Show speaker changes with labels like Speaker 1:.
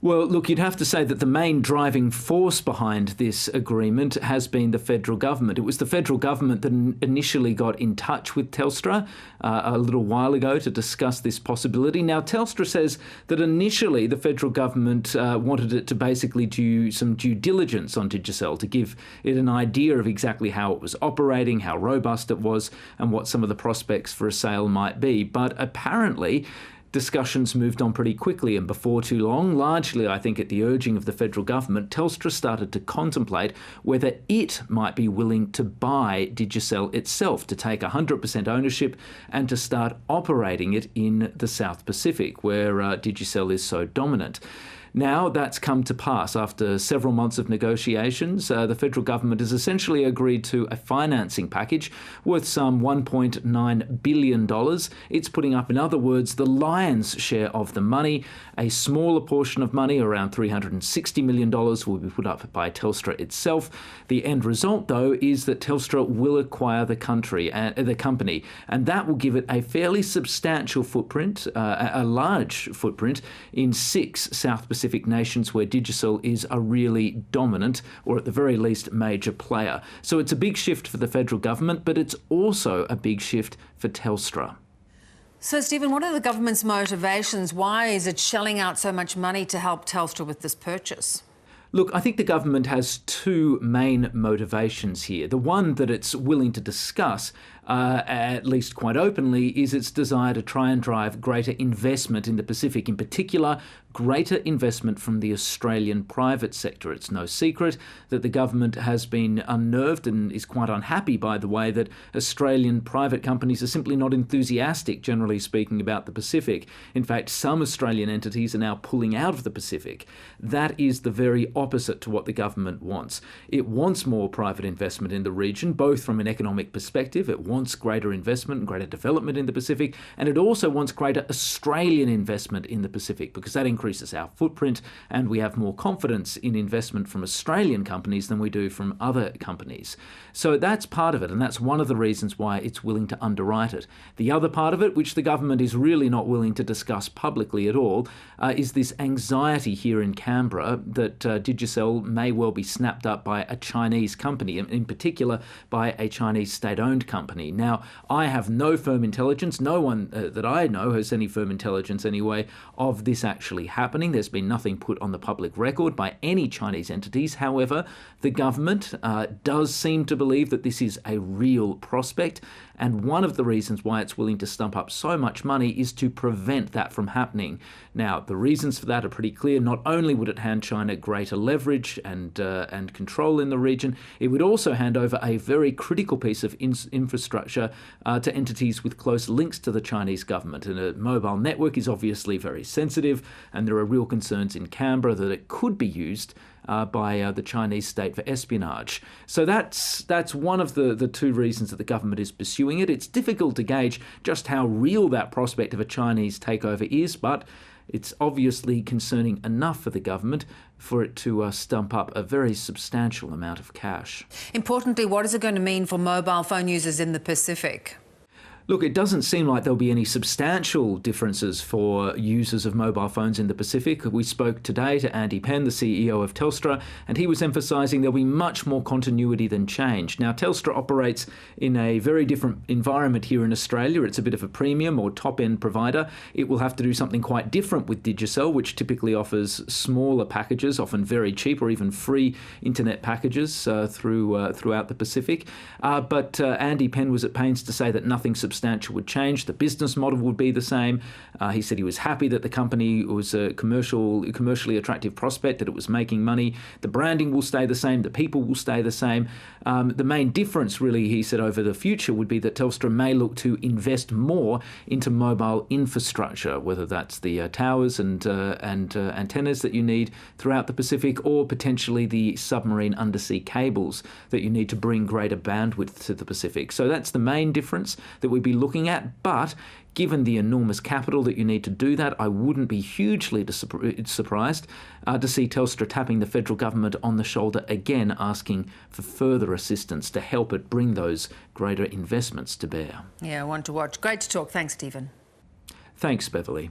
Speaker 1: Well, look, you'd have to say that the main driving force behind this agreement has been the federal government. It was the federal government that initially got in touch with Telstra a little while ago to discuss this possibility. Now, Telstra says that initially the federal government wanted it to basically do some due diligence on Digicel to give it an idea of exactly how it was operating, how robust it was, and what some of the prospects for a sale might be. But apparently, discussions moved on pretty quickly, and before too long, largely I think at the urging of the federal government, Telstra started to contemplate whether it might be willing to buy Digicel itself, to take 100% ownership and to start operating it in the South Pacific, where Digicel is so dominant. Now that's come to pass. After several months of negotiations, the federal government has essentially agreed to a financing package worth some $1.9 billion. It's putting up, in other words, the lion's share of the money. A smaller portion of money, around $360 million, will be put up by Telstra itself. The end result, though, is that Telstra will acquire the company, and that will give it a fairly substantial footprint, a large footprint, in 6 South Pacific nations where Digicel is a really dominant, or at the very least major player. So it's a big shift for the federal government, but it's also a big shift for Telstra.
Speaker 2: So, Stephen, what are the government's motivations? Why is it shelling out so much money to help Telstra with this purchase?
Speaker 1: Look, I think the government has 2 main motivations here. The one that it's willing to discuss, at least quite openly, is its desire to try and drive greater investment in the Pacific, in particular, greater investment from the Australian private sector. It's no secret that the government has been unnerved and is quite unhappy by the way that Australian private companies are simply not enthusiastic, generally speaking, about the Pacific. In fact, some Australian entities are now pulling out of the Pacific. That is the very opposite to what the government wants. It wants more private investment in the region, both from an economic perspective. It wants greater investment and greater development in the Pacific, and it also wants greater Australian investment in the Pacific, because that increases our footprint and we have more confidence in investment from Australian companies than we do from other companies. So that's part of it, and that's one of the reasons why it's willing to underwrite it. The other part of it, which the government is really not willing to discuss publicly at all, is this anxiety here in Canberra that Digicel may well be snapped up by a Chinese company, in particular by a Chinese state-owned company. Now, I have no firm intelligence, no one that I know has any firm intelligence anyway, of this actually happening. There's been nothing put on the public record by any Chinese entities. However, the government does seem to believe that this is a real prospect, and one of the reasons why it's willing to stump up so much money is to prevent that from happening. Now, the reasons for that are pretty clear. Not only would it hand China greater leverage and control in the region, it would also hand over a very critical piece of infrastructure to entities with close links to the Chinese government. And a mobile network is obviously very sensitive, and there are real concerns in Canberra that it could be used by the Chinese state for espionage. So that's one of the 2 reasons that the government is pursuing it. It's difficult to gauge just how real that prospect of a Chinese takeover is, but it's obviously concerning enough for the government for it to stump up a very substantial amount of cash.
Speaker 2: Importantly, what is it going to mean for mobile phone users in the Pacific?
Speaker 1: Look, it doesn't seem like there'll be any substantial differences for users of mobile phones in the Pacific. We spoke today to Andy Penn, the CEO of Telstra, and he was emphasising there'll be much more continuity than change. Now, Telstra operates in a very different environment here in Australia. It's a bit of a premium or top-end provider. It will have to do something quite different with Digicel, which typically offers smaller packages, often very cheap or even free internet packages throughout the Pacific. But Andy Penn was at pains to say that nothing substantial would change. The business model would be the same. He said he was happy that the company was a commercially attractive prospect, that it was making money. The branding will stay the same. The people will stay the same. The main difference, really, he said, over the future would be that Telstra may look to invest more into mobile infrastructure, whether that's the towers and antennas that you need throughout the Pacific, or potentially the submarine undersea cables that you need to bring greater bandwidth to the Pacific. So that's the main difference that we'd be looking at, but given the enormous capital that you need to do that, I wouldn't be hugely surprised to see Telstra tapping the federal government on the shoulder again, asking for further assistance to help it bring those greater investments to bear.
Speaker 2: Yeah, one to watch. Great to talk. Thanks, Stephen.
Speaker 1: Thanks, Beverly.